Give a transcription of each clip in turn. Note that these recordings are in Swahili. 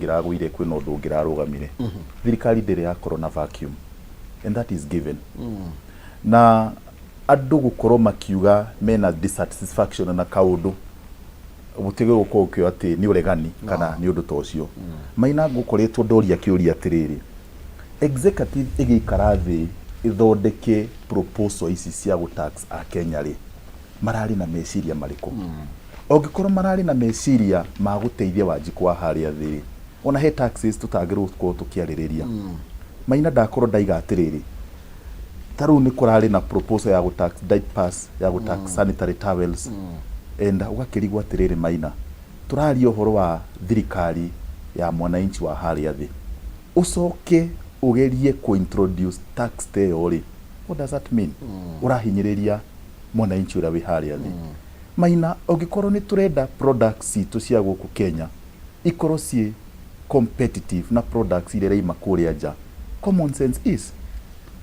ngiragwire kwi no ndungirarugamire thirikari ndire ya corona vacuum and that is given na andu gukorwo makiuga mena dissatisfaction na kaundu butige gukokyo ati ni uregani kana ni undu tocio maina ngukoretwo ndoria kiuria atiriri executive igikara thi ithondeke proposal ici cia gutax a Kenya ri marari na meciria mariko ongikorwo marari na meciria ma guteithia Wanjiku wa haria thi ona he taxes tutagirwo ko tukiaririria maina ndakorwo ndaiga atiriri taru ni kurari na proposal ya gutax diapers ya gutax sanitary towels enda ugakirigwa atiriri maina turari uhoro wa thirikari ya mwananchi wa haria thi ucoke ugerie ku introduce tax theory. What does that mean? Urahinyiriria mwananchi ura wi haria thi maina ongikorwo ni turenda products itu cia guku Kenya ikorwo cie competitive na products ile reima kuria nja. Common sense is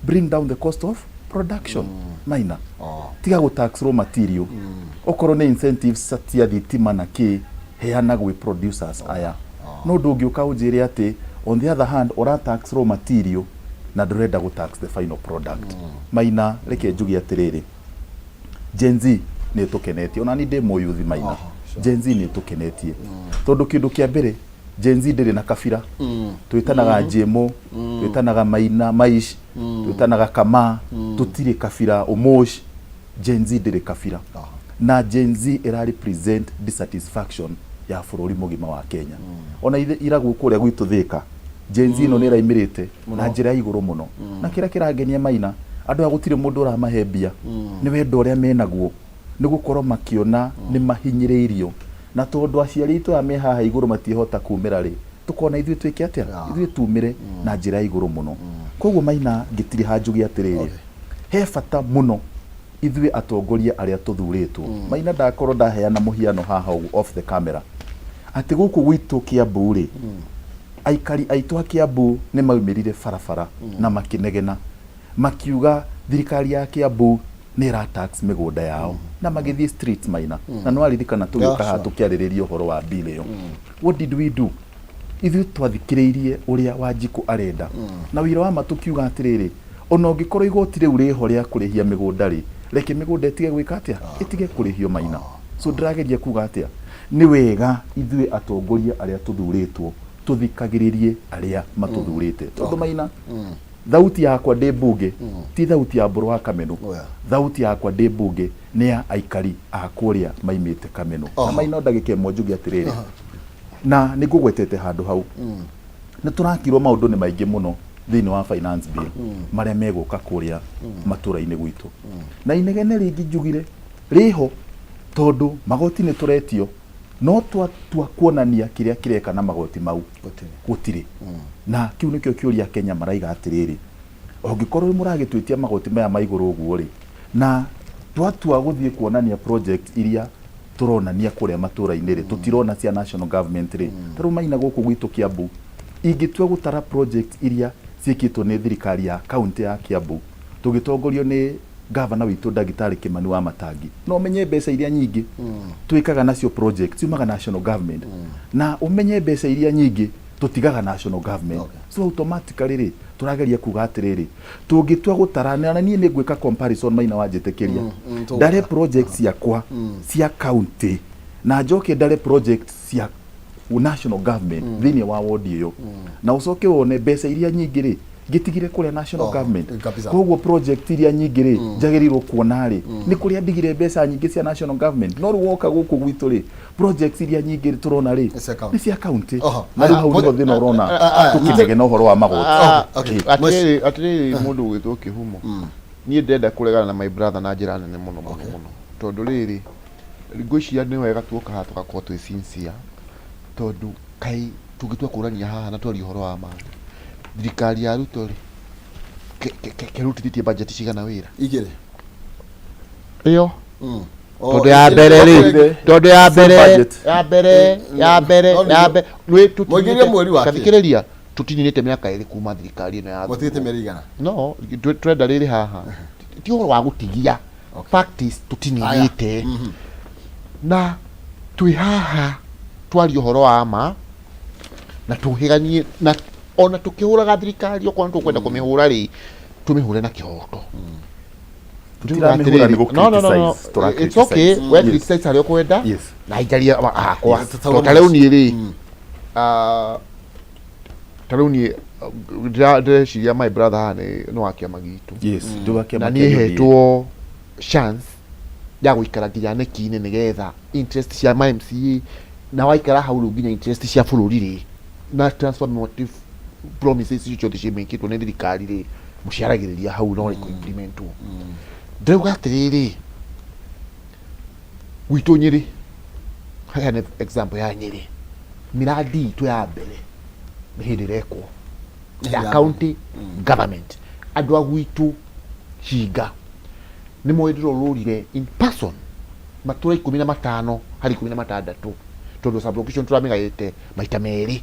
bring down the cost of production maina tiga go tax raw material okorwo ni incentives satia thitima na ki heana gwi producers aya no ndungiuka unjire ati on the other hand ora tax raw material na ndurenda go tax the final product maina reke njugi atiriri Gen Z ni tukenetie ona ni demo yuthi maina Gen Z ni tukenetie tondu kindu kia mbere Gen Z ndiri na kabira twitanaga Jemo twitanaga Maina Maish twitanaga Kama tutire kabira Omosh Gen Z ndiri kabira na Gen Z ira represent dissatisfaction ya bururi mugima wa Kenya ona iragu kuria gwitu thika Gen Z no nira imirite na njira iguru muno na kira kirangenia maina andu agutire mundu ura mahebia ni wendo uria menaguo ni gukorwo makiona ni mahinyiriirio na tondu aciari itu ame haha iguru matihota kumira ri tukona ithui twike atia ithui tumire na njira iguru muno koguo maina ngitiri hanjugi atiriri he bata muno ithui atongoria aria tuthuritwo maina ndakorwo ndaheana muhiano haha off the camera ati guku gwitu Kiambu ri aikari aitu a Kiambu ni maumirire farafara na makinegena makiuga thirikari ya Kiambu ni ra tax migunda yao na magithie streets maina na no aririkana tugioka ha tukiaririria uhoro wa bill iyo what did we do ithu twathikiriirie uria Wanjiku arenda na wira wa matukiuga atiriri ona ungikorwo igoti riu riho ria kurihia migunda ri reke migunda itige gwika atia itige kurihio maina so ndirageria kuga atia ni wega ithui atongoria aria tuthuritwo tuthikagiririe aria matuthurite tondu maina thauti yakwa ndi bunge ti thauti ya Mburu wa Kameno thauti yakwa ndi bunge ni ya aikari a kuria maimite Kameno na maina ndagike mwanjugi atiriri na nigugwetete handu hau ni turakirwo maundu ni maingi muno thini wa finance bill maria meguka kuria matura-ini gwitu na inegene ringi njugire riho tondu magoti ni turetio no twa kuonania kiria kireka na magoti mau gutiri na kiu nikio kiuria Kenya maraiga atiriri ongikorwo muragitwitia magoti maya maiguru uguo ri na twatua guthie kuonania project iria turonania kuria matura-ini ri tutirona cia national government ri taru maina guku gwitu Kiambu ingitua gutara project iria ciikitwo ni thirikari ya county ya Kiambu tugitongorio ni governor witu Ndagitari Kimani wa Matangi no menye mbeca iria nyingi twikaga nacio project ciumaga national government na umenye mbeca iria nyingi tutigaga national government so automatically ri turageria kuga atiriri tungitua gutarana na nie ni gwika comparison maina wanjitekeria ndare projects yakwa cia county na njoke ndare projects cia national government thini wa ward iyo na ucoke wone mbeca iria nyingi ri gitigire kuria national government koguo project iria nyingi ri jagirirwo kuona ri ni kuria ndigire mbeca nyingi cia national government no ruoka guku gwitu ri projects iria nyingi ri turona ri ni cia county na ri hau ndo thina urona tukigege no horo wa magoti atiri mundu gwitwo Kihumo nie ndenda kuregana na my brother na njira nene muno tondu riri ngwiciria ni wega tuoka ha tugakorwo twi sincere tondu kai tugitua kurania haha na twari horo wa ma thirikari ya Ruto ri kerutithie budget cigana wira igire iyo tondu ya mbere ri tondu ya mbere nwi tutinire mweri wa kathikiriria tutininite miaka iri kuma thirikari ino ya gutite meri igana no trenda riri haha ti horo wa gutigia practice tutininite na twi haha twari horo wa ma na tuhiganie na ona tukihuraga thirikari okorwo tukwenda kumihura ri tumihure na kihoto no it's okay we criticize ari okwenda na ijaria akwa tareu ni ri tareu ni ndeciria my brother hane no akia magitu na ni hetwo chance ya guikara nginya neki-inĩ nigetha interest cia MCA na waikara hau rĩu nginya interest cia bũrũri rĩ na transformative promises icio ciothe ciĩmĩkĩtwo nĩ thirikari rĩ mũciaragĩrĩria hau no implementwo ndĩrauga atĩrĩrĩ gwitũ Nyĩrĩ haya nĩ example ya Nyĩrĩ miradi itũ ya mbere nĩ hĩndĩ ĩrekwo ya county government andũ a gwitũ Hinga nĩ moĩdirwo rũrire in person matũra 15 harĩ 16 tondũ sublocation tũramĩgaĩte maita merĩ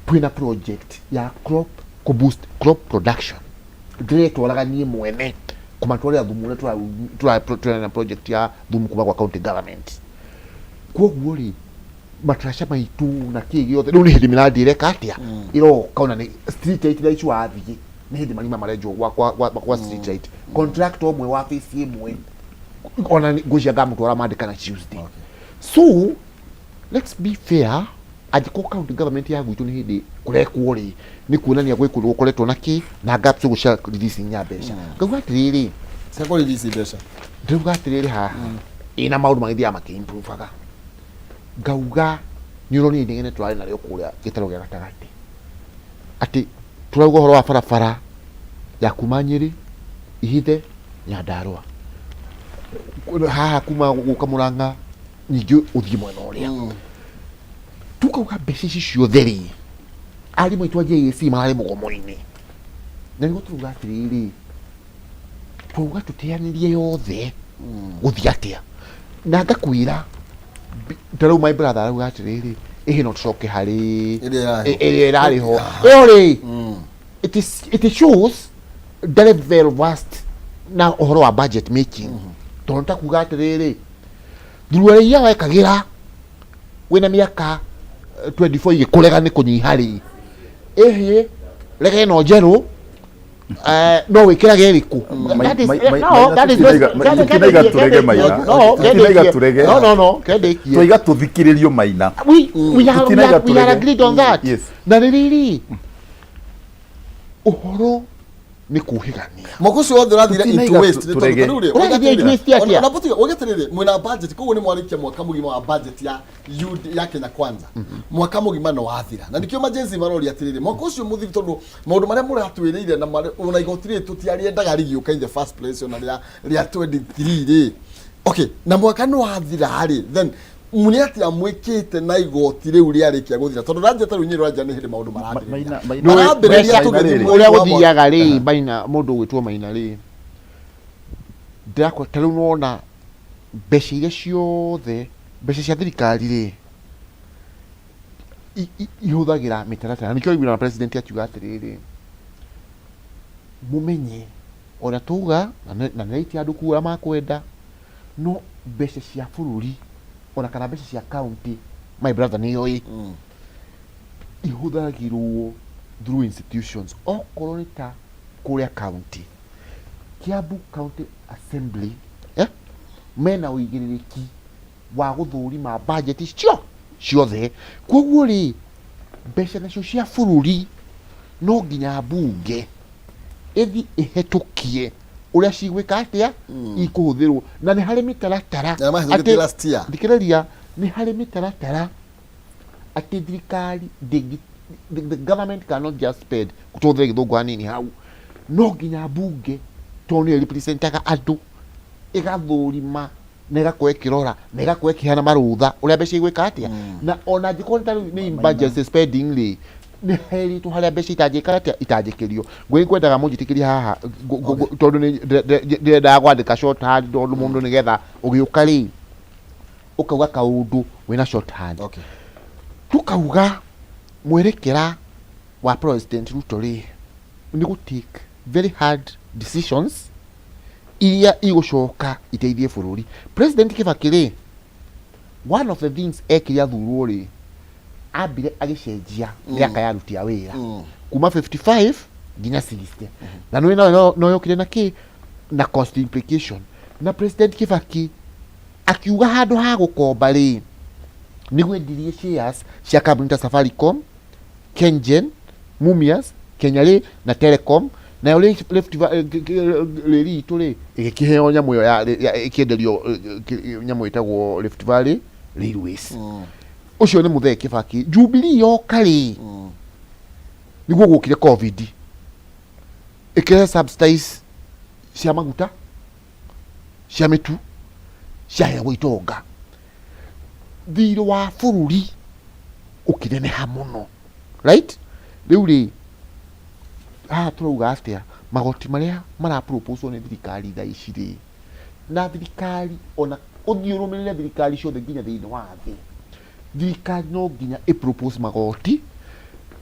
twĩna project ya crop ku boost crop production ndĩretwaraga niĩ mwene kũmatwarĩra thumu ũrĩa tũrana project ya thumu kuma kwa county government koguo rĩ matrasha maitũ na kĩĩ gĩothe rĩu nĩ hĩndĩ miradi ĩreka atĩa iroka ona nĩ street light iria icio wathiĩ nĩ hĩndĩ marima marenjwo gwa street light contractor ũmwe wa face ĩmwe ona ngũcia ngamũtwara mandĩka na Tuesday so let's be fair angĩkorwo county government ya gwitũ nĩ hĩndĩ kũrekwo rĩ nĩ kuonania gwĩkũrwo gũkoretwo na kĩ na gaps gũcia release nya mbeca ngauga atĩrĩrĩ sako release mbeca ndĩrauga atĩrĩrĩ haha ĩna maũndũ magĩthiaga makĩimprovaga ngauga nĩ ũroni inegene tũrarĩ narĩo kũrĩa gĩtarũ gĩa gatagatĩ atĩ tũrauga ũhoro wa barabara ya kuma Nyĩrĩ Ihithe Nyandarua haha kuma gũka Mũrang'a ningĩ ũthiĩ mwena ũrĩa tukauga mbeca ici ciothe rĩ arimũ aitũ a JAC mararĩ mũgomo-inĩ na nĩguo tũrauga atĩrĩrĩ twauga tũteanĩrie yothe gũthiĩ atĩa na ngakwĩra tarau my brother arauga atĩrĩrĩ ĩhĩ no tũcoke harĩ ĩrĩa ĩrarĩ ho ĩyo rĩ it shows the level vast na ũhoro wa budget making tondũ takuga atĩrĩrĩ thurua iria wekagĩra wĩna mĩaka 24 igĩkũrega nĩ kũnyiha rĩ ĩhĩ rege ĩno njerũ no wĩkĩrage ĩrĩkũ twaiga tũthikĩrĩrio Maina we are agreed on that na rĩrĩ ũhoro nĩ kuhigania mwako ũcio wothe ũrathire into waste ũgeterere mwena budget koguo nĩ mwarikia mwaka mũgima wa budget ya Kenya Kwanza mwaka mũgima no wathira na nikio majenzi maroria atĩrĩrĩ mwaka ũcio mũthiri tondũ maũndũ marĩa mũratwĩrĩire na ona igotire tũtiarĩendaga rigĩũka in the first place ona rĩa 23 rĩ okay na mwaka no wathira harĩ then muni ati amwikite na igoti riu riarikia guthira tondu ranja taru nyiro ranja ni hindi maundu marambiriria uria guthiaga ri Maina mundu gwitwo Maina ri ndakwa taru nona mbeca iria ciothe mbeca cia thirikari ri ihuthagira mitaratara nikio iguna na president akiuga atiriri mumenye ona tuga na naiti andu kuura makwenda no mbeca cia bururi ona kana mbeca cia county my brother nĩ yoi ihuthagirwo through institutions okorwo nĩ ta kũrĩa county Kiambu County Assembly mena ũigĩrĩrĩki wa gũthũrima budget ciothe koguo rĩ mbeca nacio cia bũrũri no nginya mbunge ĩthi ĩhetũkie uria cigwika atia ikuhuthirwo na ni hari mitaratara thikiriria ni hari mitaratara ati thirikari the government cannot just spend kutothira githungu hanini hau no nginya mbunge toni representaga andu igathurima na igakwekirora na igakwekihana marutha uria mbeca igwika atia na ona thikonta ni budget spending ri ni heri tu haria mbeca itanjĩkĩrio ngwendaga mũnjĩtĩkĩrie haha tondũ nĩndendaga gwandĩka short hand tondũ mũndũ nĩgetha ũgĩũka rĩ ũkauga kaũndũ wĩna short hand tukauga mwerekera wa President Ruto rĩ nĩ gũtake very hard decisions iria igũcoka iteithie bũrũri. President Kibaki rĩ one of the things ekire athurwo rĩ ambire agicenjia miaka ya ruti ya wira kuma 55 nginya 60 na no yokire na ki na cost implication na president Kibaki akiuga handu ha gukomba ri ni gwendirie shares cia kambuni ta Safaricom, Kengen, Mumias, Kenya Rail na Telecom na yo left ri tuli igikiheo nyamu ya ikienderio nyamu itagwo Rift Valley Railways ucio ni Muthee Kibaki Jubilee yoka ri niguo gukire covid ikihe subsidies cia maguta cia mitu cia hewa itonga thiro wa bururi ukineneha muno right riu ri turauga atia magoti maria mara propose ni thirikari tha ici ri na thirikari ona uthiurumirire thirikari ciothe nginya thiini wa thi thirikari no nginya propose magoti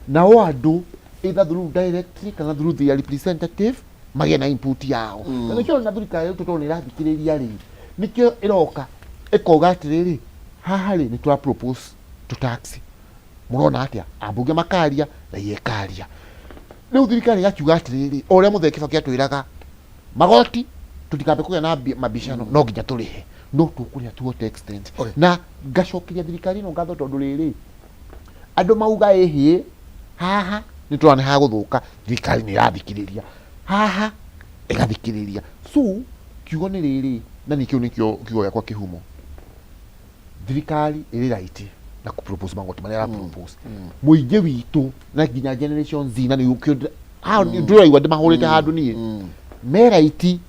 na o andu either through directly kana through their representative magia na input yao na nikio na thirikari tutone irathikiriria ri nikio iroka ikoga atiriri haha ri ni twa propose to tax murona atia ambunge makaria na yekaria riu thirikari yakiuga atiriri oria Muthee Kibaki atwiraga magoti tutikambe kugia na mabishano no nginya turihe no tukuria to what extent na ngacokiria thirikari no ngatho tondu riri andu mauga ehie haha ni turane ha guthuka thirikari ni irathikiriria haha igathikiriria so kiugo ni riri na nikio kiugo yakwa kihumo thirikari iri right na ku propose magoti maria ra propose muingi witu na nginya generation zina ni ukio ndura igwa ndimahurite handu nie me right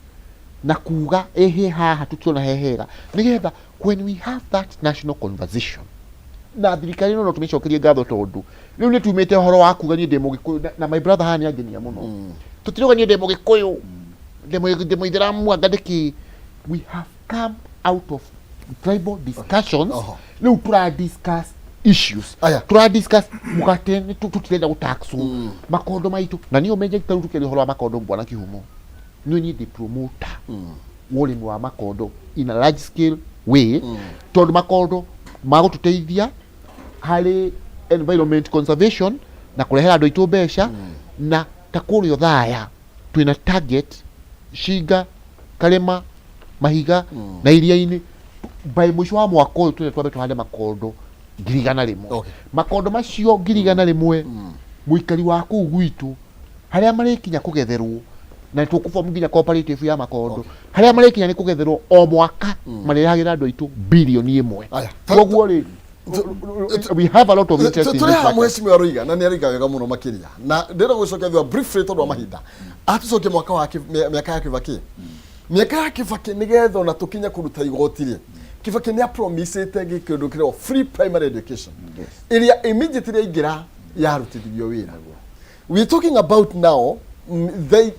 na kuga ehe haha tukiona hehera nigetha when we have that national conversation na thirikari no tumicokerie ngatho tondu riu ni tumite horo wa kuga ni ndimo gikuyu na my brother hani angenia muno tutiroga ni ndimo gikuyu ndimo ithiramu angadiki we have come out of tribal discussions riu tura discuss issues tura discuss mugate ni tutirenda gutaxo makondo maitu na niyo menje tutukeri horo wa makondo bwana kihumo ni ni the promoter wole wa makondo in a large scale way tondu makondo magututeithia hari environment conservation na kurehera andu itu mbeca na takurio thaya twina target Shiga Karema Mahiga na iria-ini by mwisho wa mwaka uyu twina twambe tuhande makondo 100,000 makondo macio 100,000 muikari wa kuu gwitu haria marikinya kugetherwo na tukuform nginya cooperative ya makondo haria marikinya ni kugetherwo o mwaka marehagira andu aitu bilioni 1 koguo ri we have a lot of interest in this. Mheshimiwa Ruiga na niariga wega muno makiria na ndira gucokia thwa briefly tondu wa mahinda atucokie mwaka wa miaka ya Kibaki miaka ya Kibaki nigetho na tukinya kuruta igoti ri Kibaki ni promisete gikindu kireo free primary education iria immediately ingira ya rutithio wira we talking about now they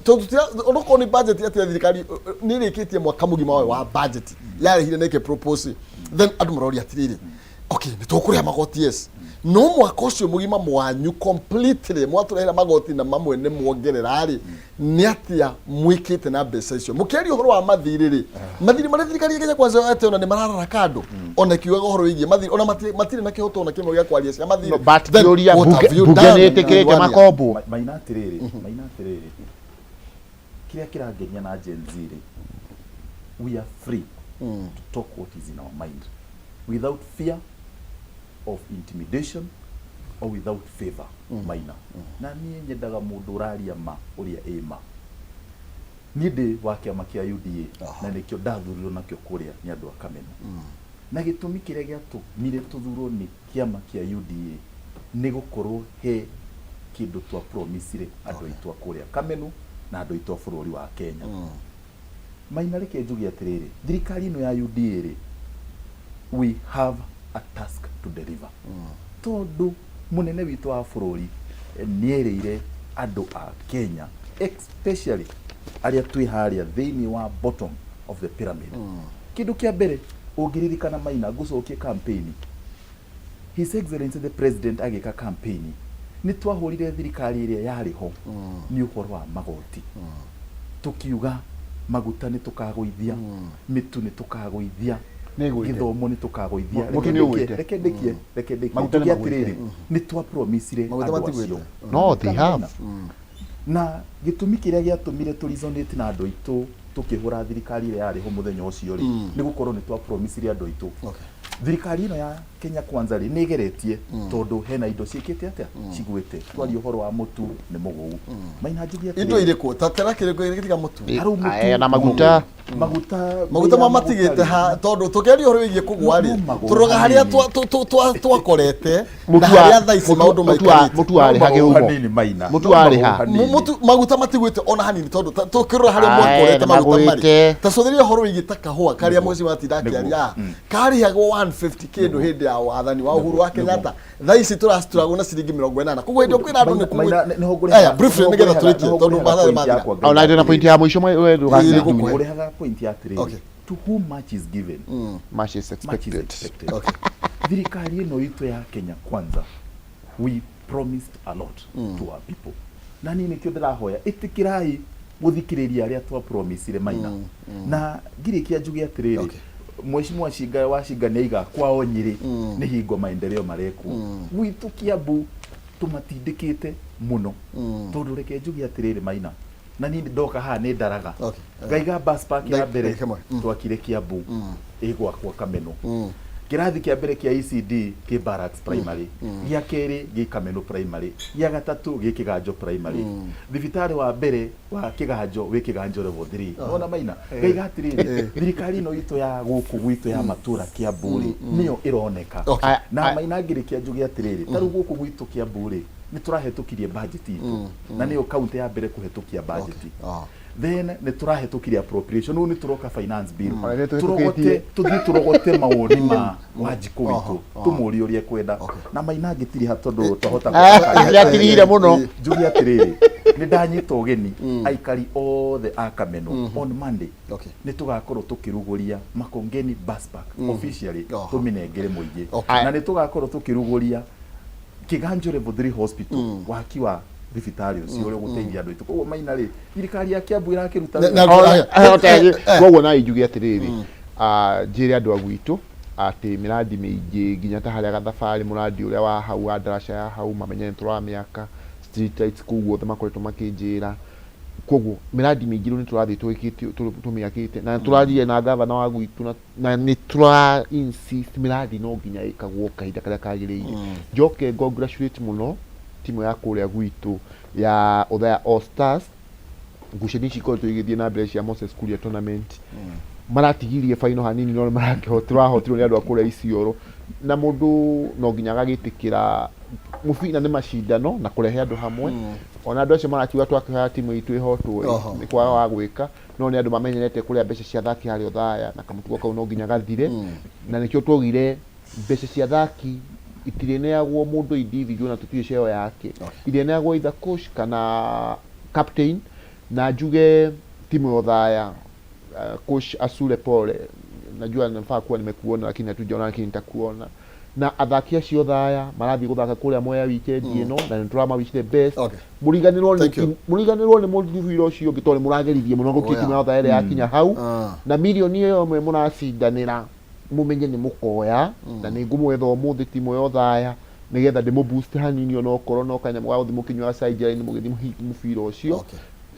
onoko ni budget ya thirikari ni rikitie mwaka mugima wa budget ya hire neke propose then admirali atiriri okay ni tukuria magoti yes no mwaka ucio mugima mwanyu completely mwaturehera magoti na mamwe ne muongerera ri ni atia mwikite na mbeca icio mukeri uhoro wa mathiriri mathiri mari thirikari igenya kwanza ate ona ni mararara kando ona kiuga uhoro wigie mathiri ona matiri na kihoto ona kimwe gya kwaria cia mathiri but theory bugenete kirete makombo mainatiriri kiria kirangenia na Gen Z ri we are free to talk what is in our mind without fear of intimidation or without favor maina na nie nyendaga mundu uraria ma uria ema ni ndi wa kiama kia UDA na nikio ndathurirwo nakio kuria ni andu akamena na gitumi kiria giatu mire tuthurwo ni kiama kia UDA ni gukorwo he kindu twa promise ri andu aitu akuria kamenu na andu aitu bururi wa Kenya maina reke njugi atiriri thirikari ino ya UDA ri we have a task to deliver tondu munene witu wa bururi nierire andu a Kenya especially aria twi haria thiini wa bottom of the pyramid kindu kia mbere ungiririkana maina gucokie campaign His Excellency the President agika campaign ni twahurire thirikari iria yari ho ni uhoro wa magoti tukiuga maguta ni tukaguithia mitu ni tukaguithia githomo ni tukagoithia reke ndikie Maguta nĩ atiriri ni twa promisire no they have na gitumi kiria giatumire turizonate na andu aitu tukihura thirikari ile yari ho muthenya ucio ri ni gukorwo ni twa promisire andu aitu thirikari ino ya Kenya Kwanza ri nigeretie tondu hena indo ciikite atia cigwite twari uhoro wa mutu ni mugugu maina njugia indo iriko tatera kiriko irika mutu na maguta mamatigite ha tondu tukeri uhoro wigie kugwari turoga haria twakorete na haria thaici maundu mutu ari hage ugo mutu ari ha maguta matigwite ona hanini tondu tukirora haria mwakorete maguta mari tacuthiria uhoro wigie takahua karia mwezi matindakia ya kari hago 150 kindu hindi ya wathani wa Uhuru wa Kenyatta thaici turasturagwo na ciringi 80 kugo hindi kwina andu ni hogore briefly nigetha turikie tondu mathaa mathira ona ndio na point ya mwisho wewe urehaga point ya 3 to whom much is given much is expected thirikari ino itu ya Kenya Kwanza we promised a lot to our people na nini kio ndirahoya itikirai guthikiriria aria twa promisire maina na ngirikia njugi atiriri Mheshimiwa Shiga wa Shiga neiga kwao Nyeri ni hingo maendeleo mareku gwitu Kiambu tumatindikite muno tondu reke njugi atiriri maina na ni ndoka ha ni ndaraga ngaiga bus park ya mbere twakire Kiambu igwa kwa Kameno kirathi kia mbere kia ECD ki Barracks Primary gia keri gi Kameno Primary gia gatatu gi Kiganjo Primary thibitari wa mbere wa Kiganjo wi Kiganjo level 3 ona maina ngaiga atiriri thirikari no itu ya guku gwitu ya matura Kiambu niyo ironeka na maina ngirikia njugi atiriri taru guku gwitu Kiambu ni turahetukirie budget itu na niyo county ya mbere kuhetukia budget then ni turahetukirie appropriation ni turoka finance bill turogote maoni ma wajiko witu tumuri uria kwenda na maina ngitiri hatondu tohota yatirire muno njugi atiriri ni ndanyita ugeni aikari othe a Kameno on Monday ni tugakorwo tukiruguria Makongeni bus park officially tuminengere muingi na ni tugakorwo tukiruguria Kiganjo level 3 hospital wakiwa thibitari ucio uri guteithia andu itu koguo maina ri thirikari ya Kiambu irakiruta koguo na injugi atiriri njire andu agwitu ati miradi mingi nginya ta haria gathabari muradi uria wa hau wa darasha ya hau mamenye ntura miaka street lights kuguo makoretwo makinjira koguo miradi mingi ni turathi twikite tumiakite na turathie na gavana wa gwitu na ni tura insist miradi no nginya ikagwo kahinda karia kagiriire njoke congratulate muno timu ya kuria gwitu ya Othaya All Stars nguceni ciko twigithie na mbere cia Moses Kuria tournament maratigirie final hanini no marahotirwo ni andu akuria Isiolo na mundu no nginya gagitikira mufina ni mashindano na kurehe andu hamwe ona andu acio marakiuga twakihaya timu itu ihotwo ni kwa wa gwika no ni andu mamenyerete kuria mbeca cia thaki hari Othaya na kamutugo kau no nginya gathire na nikio twogire mbeca cia thaki itireneagwo mundu individual na tutie ceo yake ireneagwo either coach kana captain na njuge timu ya Othaya coach Asule Pole najua nafaa kuwa nimekuona lakini hatujaona lakini nitakuona na athaki acio Othaya marathi guthaka kuria Mwea weekend ino na nturama wish the best muriganirwo ni mundu ucio ngitori muragerithie muno gukiti timu ya Othaya yakinya hau na milioni iyo mwe muracindanira mumenye ni mukoya na ni ngumwetha umuthi timu ya Othaya nigetha ndimo boost hanini ona okoro no kanyamwa ga thimu kinywa side ni mugithi mufira ucio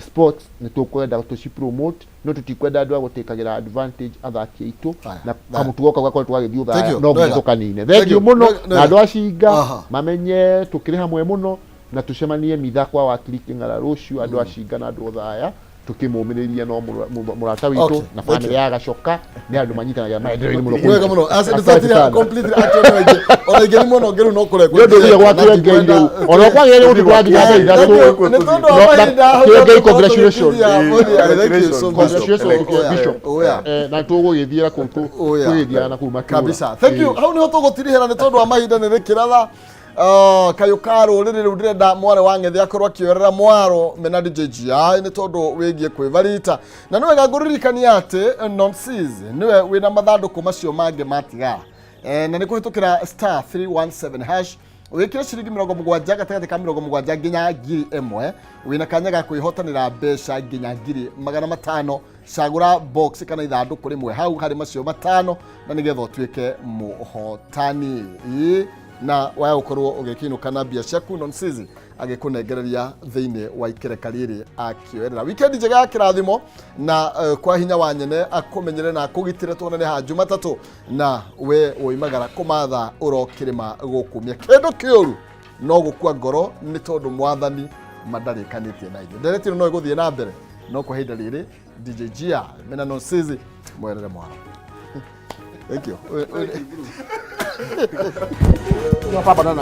sports ni tukwenda tuci promote no tutikwenda andu agutekagira advantage athaki itu na kamutugoka gakora twagithii Othaya no githukanine thank you muno na andu acinga mamenye tukiri hamwe muno na tucemanie mithakwa wa Kiriking'ara rucio andu acinga na andu Othaya tukimumiriria no murata witu na family ya Gacoka ni andu manyitanagira maendeleo muno mwega muno asante completely actually ona ngeni muno ngeru no kure kwa ndio gwa ngeni ona kwa ngeni uti kwa nginya nda so ni tondo amahinda ngeni congratulations bishop na tugo githira kuntu kwithia na kuma kabisa thank you hau ni hotogotirihera ni tondo amahinda ni rikiratha kayukaro riri rurenda mware wangethe akorwo akioerera mwaro menadi JGI ni tondu wigie kwivarita na niwe gaguririkania ati nonsense niwe wina mathanduku macio mange matigara na ni kuhitukira *317# wikire ciringi 70 gatagati ka 70 nginya 1000 wina kanya ga kwihotanira mbeca nginya 500 cagura box kana ithanduku rimwe hau hari macio 5 na nigetha tuike muhotani na waya ukorwo ugikinuka na bia ciaku Nonsizi agikunengereria thiini wa ikereka riri akioerera weekend njega ya kirathimo na kwa hinya wa nyene akumenyere na akugitire tuonane ha Jumatatu na we uimagara kumatha urokirima gukumia kindu kiuru no gukua ngoro ni tondu mwathani madarikanitie na ithu nderetiro no iguthie na mbere no kwa hinda riri DJ Gia mena Nonsizi mwerere mwana. Thank you. No papa na